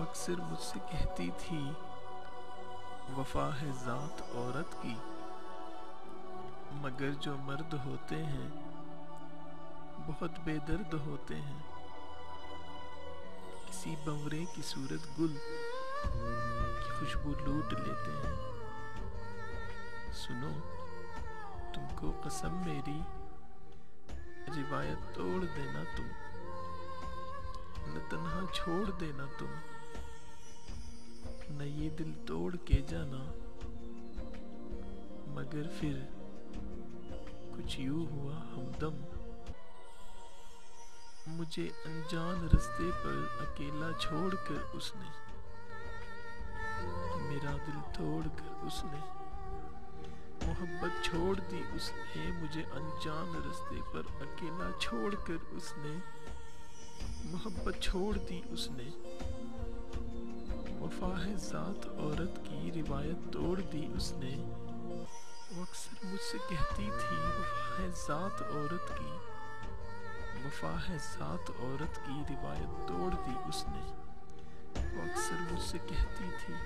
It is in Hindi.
अक्सर मुझसे कहती थी, वफा है ज़ात औरत की, मगर जो मर्द होते हैं बहुत बेदर्द होते हैं। किसी बंवरे की सूरत गुल की खुशबू लूट लेते हैं। सुनो, तुमको कसम मेरी, रिवायत तोड़ देना तुम, न तन्हा छोड़ देना तुम, न ये दिल तोड़ के जाना। मगर फिर कुछ यूं हुआ हमदम, मुझे अनजान रास्ते पर अकेला छोड़कर उसने, मेरा दिल तोड़कर उसने मोहब्बत छोड़ दी उसने। मुझे अनजान रास्ते पर अकेला छोड़कर उसने मोहब्बत छोड़ दी उसने। वफा है ज़ात औरत की, रिवायत तोड़ दी उसने। वो अक्सर मुझसे कहती थी, वफा है ज़ात औरत की, वफा है ज़ात औरत की, रिवायत तोड़ दी उसने। वो अक्सर मुझसे कहती थी।